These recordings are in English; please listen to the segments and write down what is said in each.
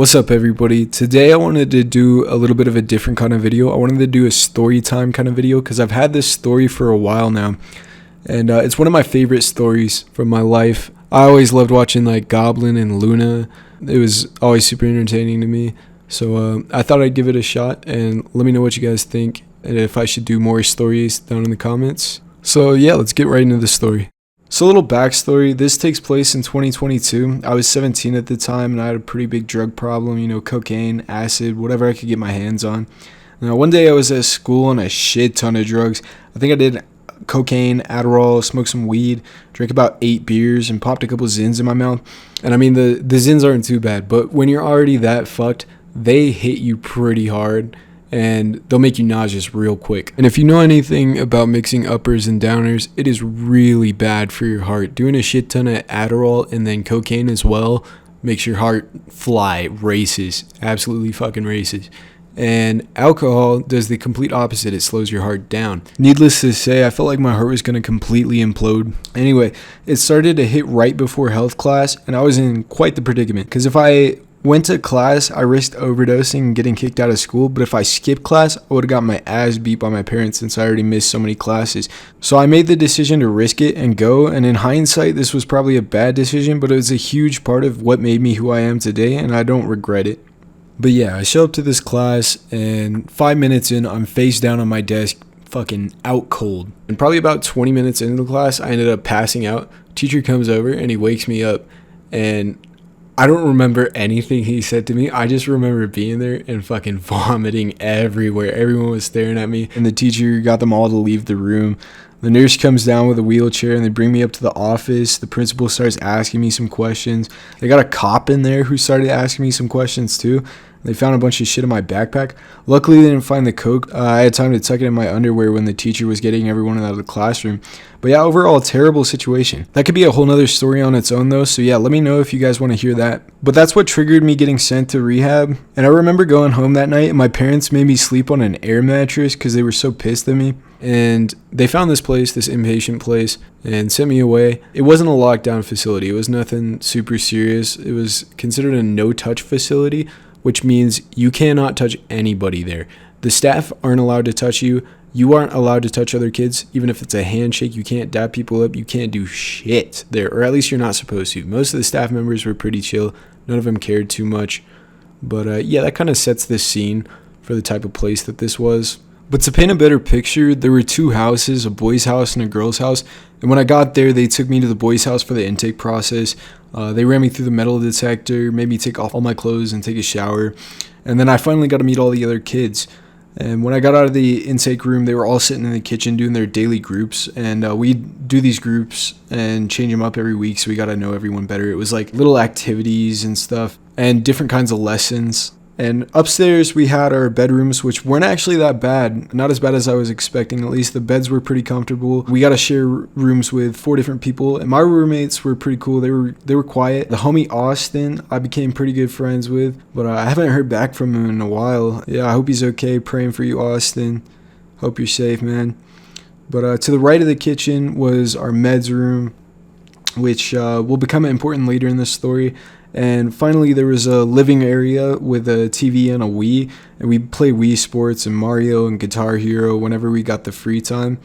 What's up, everybody? Today I wanted to do a little bit of a different kind of video. I wanted to do a story time kind of video because I've had this story for a while now, and it's one of my favorite stories from my life. I always loved watching like Goblin and Luna. It was always super entertaining to me, so I thought I'd give it a shot, and let me know what you guys think and if I should do more stories down in the comments. So yeah, let's get right into the story. So a little backstory, this takes place in 2022. I was 17 at the time and I had a pretty big drug problem, cocaine, acid, whatever I could get my hands on. Now one day I was at school on a shit ton of drugs. I think I did cocaine, Adderall, smoked some weed, drank about 8 beers and popped a couple Zins in my mouth. And I mean the Zins aren't too bad, but when you're already that fucked, they hit you pretty hard and they'll make you nauseous real quick. And if you know anything about mixing uppers and downers, it is really bad for your heart. Doing a shit ton of Adderall and then cocaine as well makes your heart fly, races, absolutely fucking races. And alcohol does the complete opposite. It slows your heart down. Needless to say, I felt like my heart was going to completely implode. Anyway, it started to hit right before health class, and I was in quite the predicament. Because if I went to class, I risked overdosing and getting kicked out of school, but if I skipped class, I would have got my ass beat by my parents since I already missed so many classes. So I made the decision to risk it and go, and in hindsight, this was probably a bad decision, but it was a huge part of what made me who I am today, and I don't regret it. But yeah, I show up to this class, and 5 minutes in, I'm face down on my desk, fucking out cold. And probably about 20 minutes into the class, I ended up passing out. Teacher comes over, and he wakes me up, and I don't remember anything he said to me. I just remember being there and fucking vomiting everywhere. Everyone was staring at me, and the teacher got them all to leave the room. The nurse comes down with a wheelchair and they bring me up to the office. The principal starts asking me some questions. They got a cop in there who started asking me some questions too. They found a bunch of shit in my backpack. Luckily, they didn't find the coke. I had time to tuck it in my underwear when the teacher was getting everyone out of the classroom. But yeah, overall, a terrible situation. That could be a whole nother story on its own though. So yeah, let me know if you guys want to hear that. But that's what triggered me getting sent to rehab. And I remember going home that night and my parents made me sleep on an air mattress because they were so pissed at me. And they found this place, this inpatient place, and sent me away. It wasn't a lockdown facility. It was nothing super serious. It was considered a no-touch facility, which means you cannot touch anybody there. The staff aren't allowed to touch you. You aren't allowed to touch other kids. Even if it's a handshake, you can't dap people up. You can't do shit there, or at least you're not supposed to. Most of the staff members were pretty chill. None of them cared too much. But yeah, that kind of sets this scene for the type of place that this was. But to paint a better picture, there were 2 houses, a boys' house and a girls' house. And when I got there, they took me to the boys' house for the intake process. They ran me through the metal detector, made me take off all my clothes and take a shower. And then I finally got to meet all the other kids. And when I got out of the intake room, they were all sitting in the kitchen doing their daily groups. And we'd do these groups and change them up every week, so we got to know everyone better. It was like little activities and stuff and different kinds of lessons. And upstairs, we had our bedrooms, which weren't actually that bad. Not as bad as I was expecting, at least. The beds were pretty comfortable. We got to share rooms with 4 different people. And my roommates were pretty cool. They were quiet. The homie Austin, I became pretty good friends with. But I haven't heard back from him in a while. Yeah, I hope he's okay. Praying for you, Austin. Hope you're safe, man. But to the right of the kitchen was our meds room, which will become important later in this story. And finally, there was a living area with a TV and a Wii, and we'd play Wii Sports and Mario and Guitar Hero whenever we got the free time.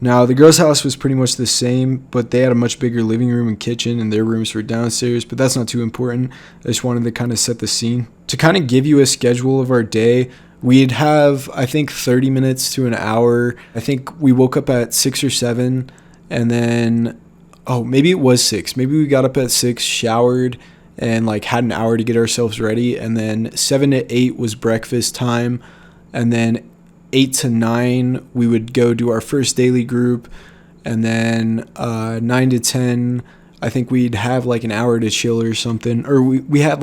Now, the girls' house was pretty much the same, but they had a much bigger living room and kitchen, and their rooms were downstairs, but that's not too important. I just wanted to kind of set the scene. To kind of give you a schedule of our day, we'd have, I think, 30 minutes to an hour. I think we woke up at 6 or 7, and then, maybe it was 6. Maybe we got up at 6, showered, and had an hour to get ourselves ready, and then 7 to 8 was breakfast time, and then 8 to 9 we would go do our first daily group, and then 9 to 10 I think we'd have an hour to chill or something, or we had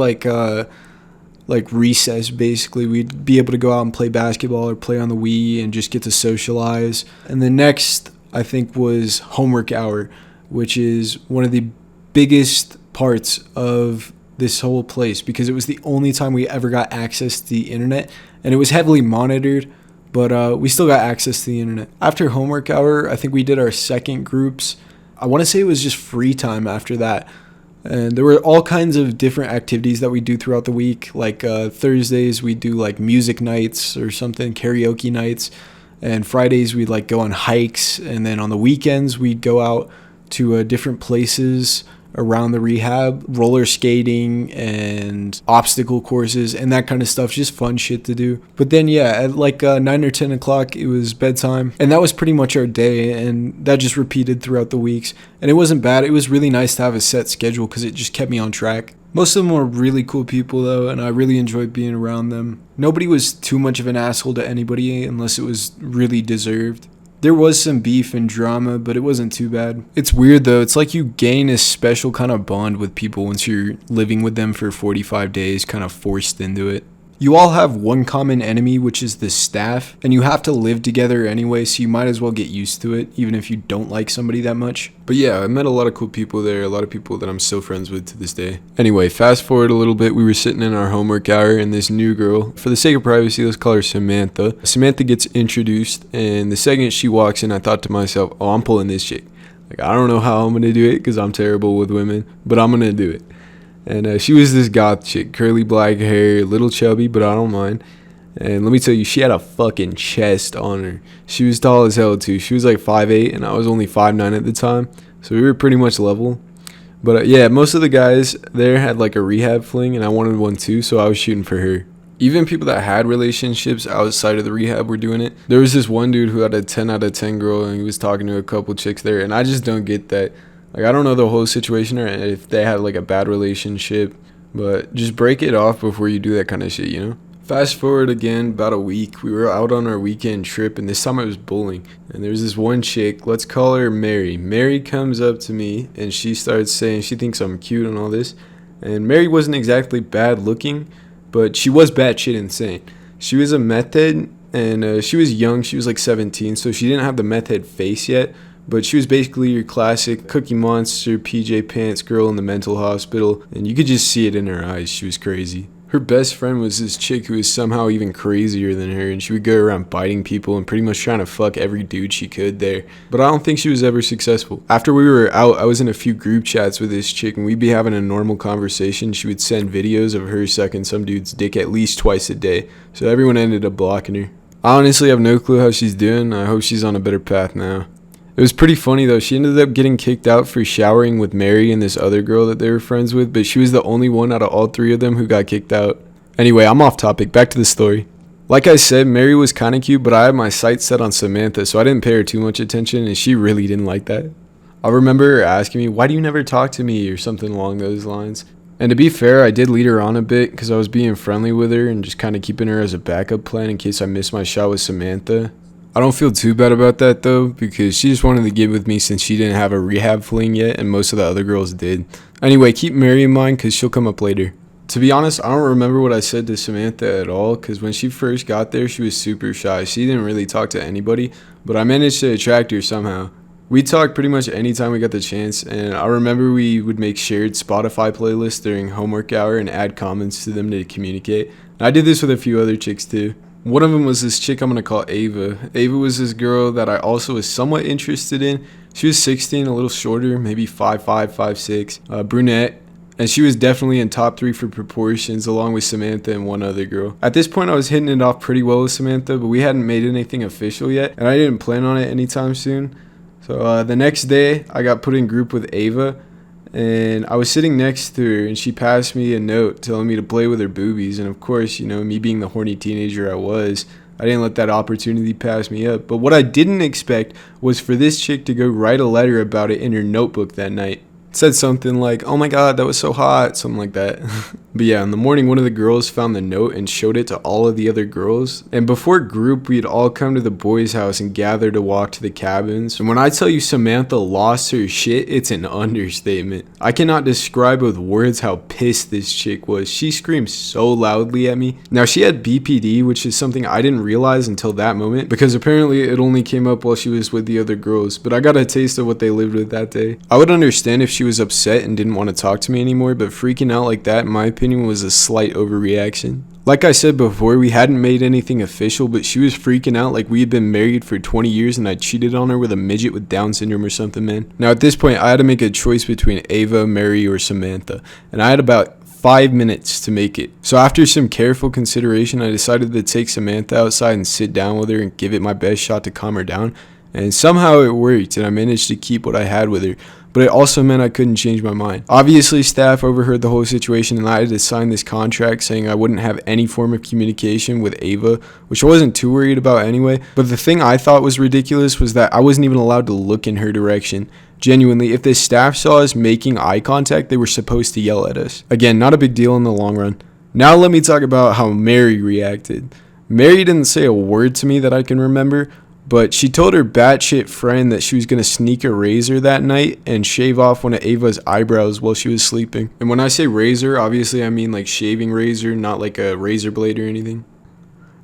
recess. Basically, we'd be able to go out and play basketball or play on the Wii and just get to socialize. And the next, I think, was homework hour, which is one of the biggest parts of this whole place because it was the only time we ever got access to the internet, and it was heavily monitored, but we still got access to the internet. After homework hour, I think we did our second groups. I want to say it was just free time after that. And there were all kinds of different activities that we do throughout the week. Like Thursdays, we do like music nights or something, karaoke nights. And Fridays, we'd like go on hikes. And then on the weekends, we'd go out to different places around the rehab, roller skating and obstacle courses and that kind of stuff. Just fun shit to do. But then, yeah, at like 9 or 10 o'clock, it was bedtime. And that was pretty much our day. And that just repeated throughout the weeks. And it wasn't bad. It was really nice to have a set schedule because it just kept me on track. Most of them were really cool people, though, and I really enjoyed being around them. Nobody was too much of an asshole to anybody unless it was really deserved. There was some beef and drama, but it wasn't too bad. It's weird though, it's like you gain a special kind of bond with people once you're living with them for 45 days, kind of forced into it. You all have one common enemy, which is the staff, and you have to live together anyway, so you might as well get used to it, even if you don't like somebody that much. But yeah, I met a lot of cool people there, a lot of people that I'm still friends with to this day. Anyway, fast forward a little bit, we were sitting in our homework hour, and this new girl, for the sake of privacy, let's call her Samantha. Samantha gets introduced, and the second she walks in, I thought to myself, oh, I'm pulling this chick. Like, I don't know how I'm going to do it, because I'm terrible with women, but I'm going to do it. And she was this goth chick, curly black hair, a little chubby, but I don't mind. And let me tell you, she had a fucking chest on her. She was tall as hell too. She was like 5'8", and I was only 5'9" at the time, so we were pretty much level. But yeah, most of the guys there had like a rehab fling, and I wanted one too, so I was shooting for her. Even people that had relationships outside of the rehab were doing it. There was this one dude who had a 10 out of 10 girl, and he was talking to a couple chicks there, and I just don't get that. Like, I don't know the whole situation or if they had like a bad relationship, but just break it off before you do that kind of shit, you know? Fast forward again, about a week, we were out on our weekend trip, and this time I was bowling. And there's this one chick, let's call her Mary. Mary comes up to me, and she starts saying she thinks I'm cute and all this. And Mary wasn't exactly bad looking, but she was batshit insane. She was a meth head, and she was young, she was like 17, so she didn't have the meth head face yet. But she was basically your classic Cookie Monster, PJ Pants girl in the mental hospital, and you could just see it in her eyes. She was crazy. Her best friend was this chick who was somehow even crazier than her, and she would go around biting people and pretty much trying to fuck every dude she could there. But I don't think she was ever successful. After we were out, I was in a few group chats with this chick, and we'd be having a normal conversation. She would send videos of her sucking some dude's dick at least twice a day, so everyone ended up blocking her. I honestly have no clue how she's doing. I hope she's on a better path now. It was pretty funny though. She ended up getting kicked out for showering with Mary and this other girl that they were friends with, but she was the only one out of all three of them who got kicked out. Anyway, I'm off topic. Back to the story. Like I said, Mary was kind of cute, but I had my sights set on Samantha, so I didn't pay her too much attention, and she really didn't like that. I remember her asking me, "Why do you never talk to me?" or something along those lines. And to be fair, I did lead her on a bit because I was being friendly with her and just kind of keeping her as a backup plan in case I missed my shot with Samantha. I don't feel too bad about that though, because she just wanted to get with me since she didn't have a rehab fling yet, and most of the other girls did. Anyway, keep Mary in mind because she'll come up later. To be honest, I don't remember what I said to Samantha at all, because when she first got there, she was super shy. She didn't really talk to anybody, but I managed to attract her somehow. We talked pretty much anytime we got the chance, and I remember we would make shared Spotify playlists during homework hour and add comments to them to communicate. And I did this with a few other chicks too. One of them was this chick I'm going to call Ava. Ava was this girl that I also was somewhat interested in. She was 16, a little shorter, maybe 5'5", 5'6", brunette. And she was definitely in top 3 for proportions, along with Samantha and one other girl. At this point, I was hitting it off pretty well with Samantha, but we hadn't made anything official yet, and I didn't plan on it anytime soon. So the next day, I got put in group with Ava, and I was sitting next to her, and she passed me a note telling me to play with her boobies. And of course, you know, me being the horny teenager I was, I didn't let that opportunity pass me up. But what I didn't expect was for this chick to go write a letter about it in her notebook that night. It said something like, "Oh my god, that was so hot," something like that. But yeah, in the morning, one of the girls found the note and showed it to all of the other girls. And before group, we'd all come to the boys' house and gather to walk to the cabins. And when I tell you Samantha lost her shit, it's an understatement. I cannot describe with words how pissed this chick was. She screamed so loudly at me. Now, she had BPD, which is something I didn't realize until that moment, because apparently it only came up while she was with the other girls. But I got a taste of what they lived with that day. I would understand if she was upset and didn't want to talk to me anymore, but freaking out like that, in my opinion, was a slight overreaction. Like I said before, we hadn't made anything official, but she was freaking out like we had been married for 20 years and I cheated on her with a midget with Down syndrome or something, man. Now at this point, I had to make a choice between Ava, Mary, or Samantha, and I had about 5 minutes to make it. So after some careful consideration, I decided to take Samantha outside and sit down with her and give it my best shot to calm her down. And somehow it worked, and I managed to keep what I had with her. But it also meant I couldn't change my mind. Obviously, staff overheard the whole situation, and I had to sign this contract saying I wouldn't have any form of communication with Ava, which I wasn't too worried about anyway. But the thing I thought was ridiculous was that I wasn't even allowed to look in her direction. Genuinely, if the staff saw us making eye contact, they were supposed to yell at us. Again, not a big deal in the long run. Now let me talk about how Mary reacted. Mary didn't say a word to me that I can remember, but she told her batshit friend that she was going to sneak a razor that night and shave off one of Ava's eyebrows while she was sleeping. And when I say razor, obviously I mean like shaving razor, not like a razor blade or anything.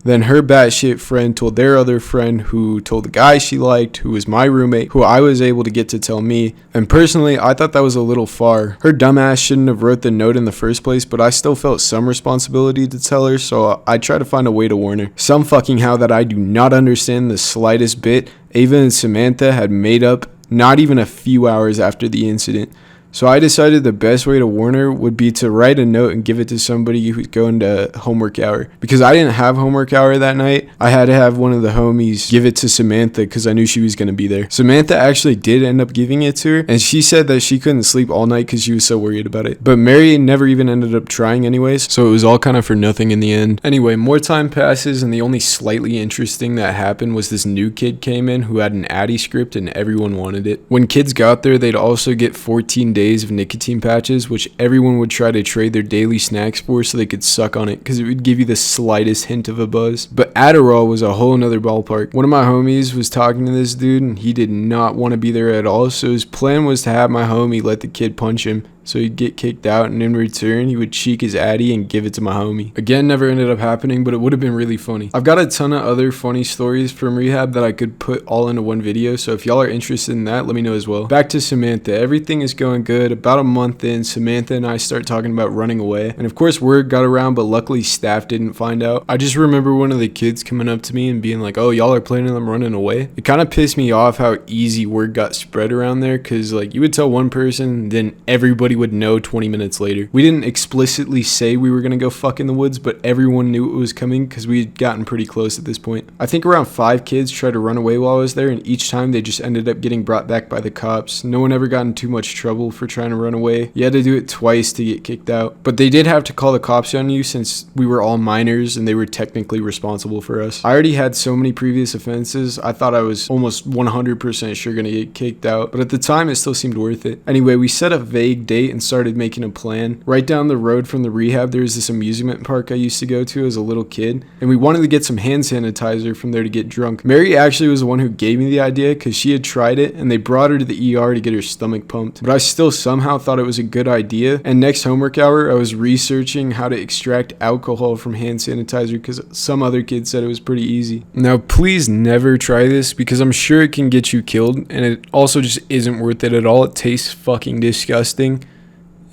Then her batshit friend told their other friend, who told the guy she liked, who was my roommate, who I was able to get to tell me. And personally, I thought that was a little far. Her dumbass shouldn't have wrote the note in the first place, but I still felt some responsibility to tell her, so I tried to find a way to warn her. Some fucking how that I do not understand the slightest bit, Ava and Samantha had made up not even a few hours after the incident. So I decided the best way to warn her would be to write a note and give it to somebody who's going to homework hour. Because I didn't have homework hour that night, I had to have one of the homies give it to Samantha because I knew she was going to be there. Samantha actually did end up giving it to her, and she said that she couldn't sleep all night because she was so worried about it. But Mary never even ended up trying anyways, so it was all kind of for nothing in the end. Anyway, more time passes, and the only slightly interesting that happened was this new kid came in who had an Addy script and everyone wanted it. When kids got there, they'd also get 14 days of nicotine patches, which everyone would try to trade their daily snacks for so they could suck on it because it would give you the slightest hint of a buzz. But Adderall was a whole nother ballpark. One of my homies was talking to this dude and he did not want to be there at all, so his plan was to have my homie let the kid punch him so he'd get kicked out, and in return he would cheek his Addy and give it to my homie. Again, never ended up happening, but it would have been really funny. I've got a ton of other funny stories from rehab that I could put all into one video, so if y'all are interested in that, let me know as well. Back to Samantha. Everything is going good. About a month in, Samantha and I start talking about running away, and of course word got around, but luckily staff didn't find out. I just remember one of the kids coming up to me and being like, oh, y'all are planning on running away? It kind of pissed me off how easy word got spread around there, because like you would tell one person, then everybody would know 20 minutes later. We didn't explicitly say we were gonna go fuck in the woods, but everyone knew it was coming because we had gotten pretty close at this point. I think around 5 kids tried to run away while I was there, and each time they just ended up getting brought back by the cops. No one ever got in too much trouble for trying to run away. You had to do it twice to get kicked out, but they did have to call the cops on you since we were all minors and they were technically responsible for us. I already had so many previous offenses, I thought I was almost 100% sure gonna get kicked out, but at the time it still seemed worth it. Anyway, we set a vague date and started making a plan. Right down the road from the rehab, there was this amusement park I used to go to as a little kid, and we wanted to get some hand sanitizer from there to get drunk. Mary actually was the one who gave me the idea because she had tried it and they brought her to the ER to get her stomach pumped, but I still somehow thought it was a good idea. And next homework hour, I was researching how to extract alcohol from hand sanitizer because some other kid said it was pretty easy. Now please never try this because I'm sure it can get you killed, and it also just isn't worth it at all. It tastes fucking disgusting,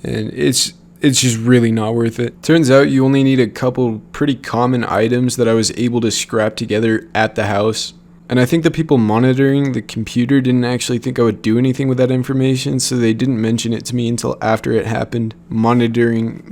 and it's just really not worth it. Turns out you only need a couple pretty common items that I was able to scrap together at the house. And I think the people monitoring the computer didn't actually think I would do anything with that information, so they didn't mention it to me until after it happened. Monitoring.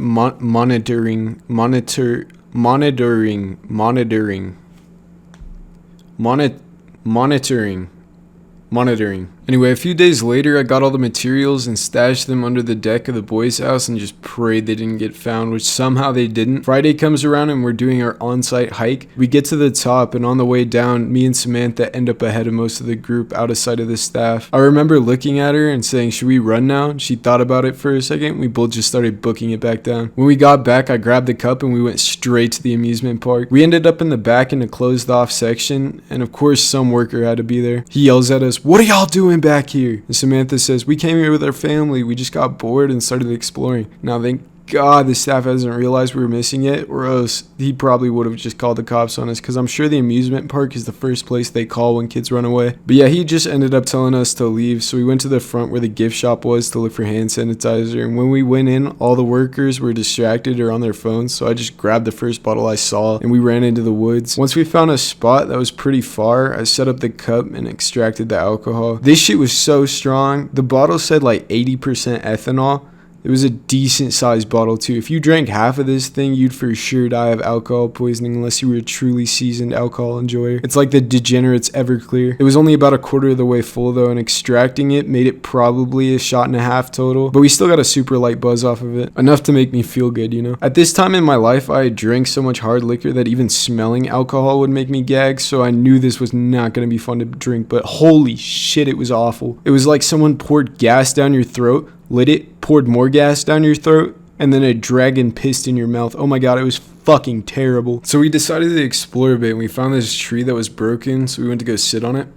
Anyway, a few days later, I got all the materials and stashed them under the deck of the boys' house and just prayed they didn't get found, which somehow they didn't. Friday comes around and we're doing our on-site hike. We get to the top, and on the way down, me and Samantha end up ahead of most of the group, out of sight of the staff. I remember looking at her and saying, should we run now? She thought about it for a second. We both just started booking it back down. When we got back, I grabbed the cup and we went straight to the amusement park. We ended up in the back in a closed-off section, and of course, some worker had to be there. He yells at us, "What are y'all doing back here?" And Samantha says, "We came here with our family. We just got bored and started exploring." Now, God the staff hasn't realized we were missing it, or else he probably would have just called the cops on us, because I'm sure the amusement park is the first place they call when kids run away. But yeah, he just ended up telling us to leave, so we went to the front where the gift shop was to look for hand sanitizer, and when we went in, all the workers were distracted or on their phones, so I just grabbed the first bottle I saw, and we ran into the woods. Once we found a spot that was pretty far, I set up the cup and extracted the alcohol. This shit was so strong. The bottle said like 80% ethanol. It was a decent sized bottle too. If you drank half of this thing, you'd for sure die of alcohol poisoning unless you were a truly seasoned alcohol enjoyer. It's like the Degenerate's Everclear. It was only about a quarter of the way full though, and extracting it made it probably a shot and a half total, but we still got a super light buzz off of it. Enough to make me feel good, you know? At this time in my life, I had drank so much hard liquor that even smelling alcohol would make me gag, so I knew this was not going to be fun to drink, but holy shit, it was awful. It was like someone poured gas down your throat, lit it, poured more gas down your throat, and then a dragon pissed in your mouth. Oh my god, it was fucking terrible. So we decided to explore a bit, and we found this tree that was broken, so we went to go sit on it.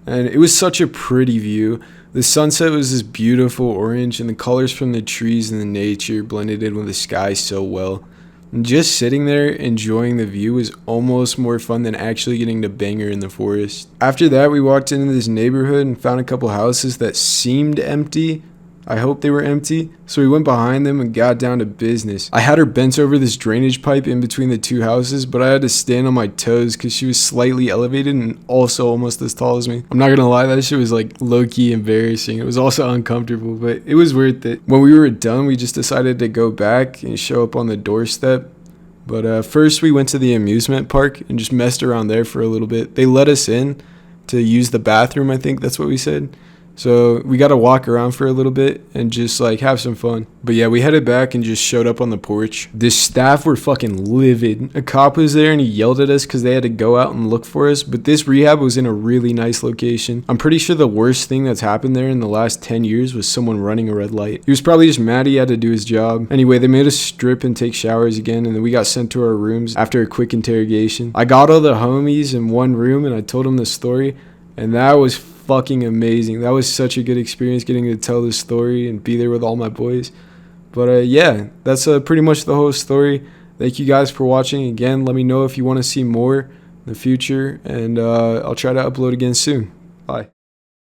And it was such a pretty view. The sunset was this beautiful orange, and the colors from the trees and the nature blended in with the sky so well. And just sitting there enjoying the view was almost more fun than actually getting to banger in the forest. After that, we walked into this neighborhood and found a couple houses that seemed empty. I hope they were empty, so we went behind them and got down to business. I had her bent over this drainage pipe in between the two houses, but I had to stand on my toes because she was slightly elevated and also almost as tall as me. I'm not gonna lie, that shit was like low-key embarrassing. It was also uncomfortable, but it was worth it. When we were done, we just decided to go back and show up on the doorstep. But first we went to the amusement park and just messed around there for a little bit. They let us in to use the bathroom, I think that's what we said. So we got to walk around for a little bit and just like have some fun. But yeah, we headed back and just showed up on the porch. The staff were fucking livid. A cop was there and he yelled at us because they had to go out and look for us. But this rehab was in a really nice location. I'm pretty sure the worst thing that's happened there in the last 10 years was someone running a red light. He was probably just mad he had to do his job. Anyway, they made us strip and take showers again, and then we got sent to our rooms after a quick interrogation. I got all the homies in one room and I told them the story, and that was fucking amazing. That was such a good experience getting to tell this story and be there with all my boys. But yeah, that's pretty much the whole story. Thank you guys for watching. Again, let me know if you want to see more in the future, and I'll try to upload again soon. Bye.